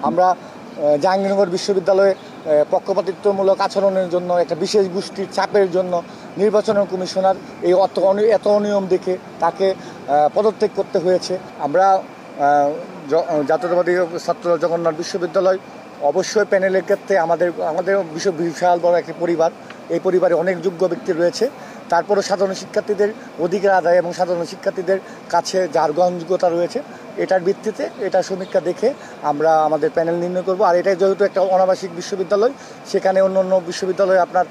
আমরা জাহাঙ্গীরনগর বিশ্ববিদ্যালয়ে পক্ষপাতিত্বমূলক আচরণের জন্য একটা বিশেষ গোষ্ঠীর চাপের জন্য নির্বাচন কমিশনার এই এত অনিয়ম দেখে তাকে পদত্যাগ করতে হয়েছে। আমরা জাতীয়তাবাদী ছাত্র জগন্নাথ বিশ্ববিদ্যালয় অবশ্যই প্যানেলের ক্ষেত্রে আমাদের বিশাল বড় একটি পরিবার, এই পরিবারে অনেক যোগ্য ব্যক্তি রয়েছে। তারপরও সাধারণ শিক্ষার্থীদের অধিকার আদায় এবং সাধারণ শিক্ষার্থীদের কাছে যার গ্রহণযোগ্যতা রয়েছে এটার ভিত্তিতে এটা সমীক্ষা দেখে আমরা আমাদের প্যানেল নির্ণয় করব। আর এটাই যেহেতু একটা অনাবাসিক বিশ্ববিদ্যালয়, সেখানে অন্য বিশ্ববিদ্যালয়ে আপনার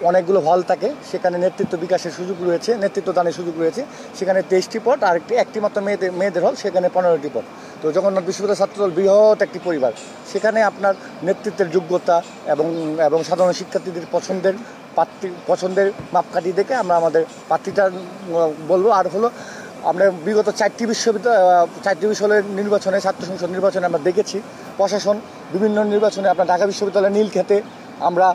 অনেকগুলো হল থাকে, সেখানে নেতৃত্ব বিকাশের সুযোগ রয়েছে, নেতৃত্ব দানের সুযোগ রয়েছে। সেখানে 23টি পদ আর একটি মাত্র মেয়েদের হল, সেখানে 15টি পদ। তো জগন্নাথ বিশ্ববিদ্যালয় ছাত্রদল বৃহৎ একটি পরিবার, সেখানে আপনার নেতৃত্বের যোগ্যতা এবং সাধারণ শিক্ষার্থীদের পছন্দের মাপকাঠি দেখে আমরা আমাদের প্রার্থীটা বলবো। আর হলো আমরা বিগত 4টি বিশ্ববিদ্যালয়ের নির্বাচনে, ছাত্র সংসদ নির্বাচনে আমরা দেখেছি প্রশাসন বিভিন্ন নির্বাচনে আপনার ঢাকা বিশ্ববিদ্যালয়ের নীলক্ষেতে আমরা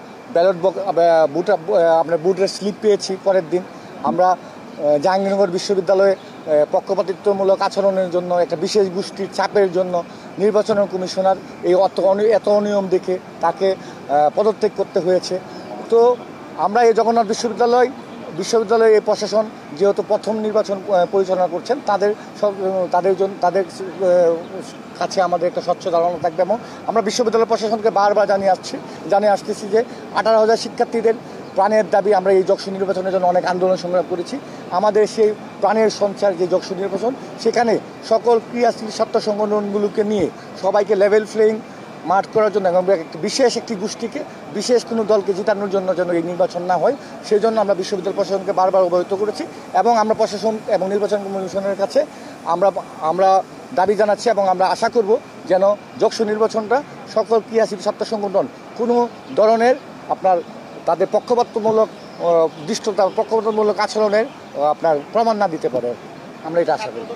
আপনার বুটের স্লিপ পেয়েছি। পরের দিন আমরা জাহাঙ্গীরনগর বিশ্ববিদ্যালয়ে পক্ষপাতিত্বমূলক আচরণের জন্য একটা বিশেষ গোষ্ঠীর চাপের জন্য নির্বাচন কমিশনার এই এত অনিয়ম দেখে তাকে পদত্যাগ করতে হয়েছে। তো আমরা এই জগন্নাথ বিশ্ববিদ্যালয়ে এই প্রশাসন যেহেতু প্রথম নির্বাচন পরিচালনা করছেন, তাদের কাছে আমাদের একটা স্বচ্ছ ধারণা থাকবে। এবং আমরা বিশ্ববিদ্যালয় প্রশাসনকে বারবার জানিয়ে আসতেছি যে 18,000 শিক্ষার্থীদের প্রাণের দাবি। আমরা এই যকসু নির্বাচনের জন্য অনেক আন্দোলন সংগ্রাম করেছি। আমাদের সেই প্রাণের সঞ্চার যে যকসু নির্বাচন, সেখানে সকল ক্রিয়াশীল ছাত্র সংগঠনগুলোকে নিয়ে সবাইকে লেভেল প্লেইং মাঠ করার জন্য এবং বিশেষ একটি গোষ্ঠীকে, বিশেষ কোনো দলকে জিতানোর জন্য যেন এই নির্বাচন না হয়, সেই জন্য আমরা বিশ্ববিদ্যালয় প্রশাসনকে বারবার অবহিত করেছি। এবং আমরা প্রশাসন এবং নির্বাচন কমিশনের কাছে আমরা দাবি জানাচ্ছি এবং আমরা আশা করব যেন যকসু নির্বাচনটা সকল ক্রিয়াশীল ছাত্র সংগঠন কোনো ধরনের আপনার তাদের পক্ষপাতমূলক আচরণের আপনার প্রমাণ না দিতে পারে। আমরা এটা আশা করি।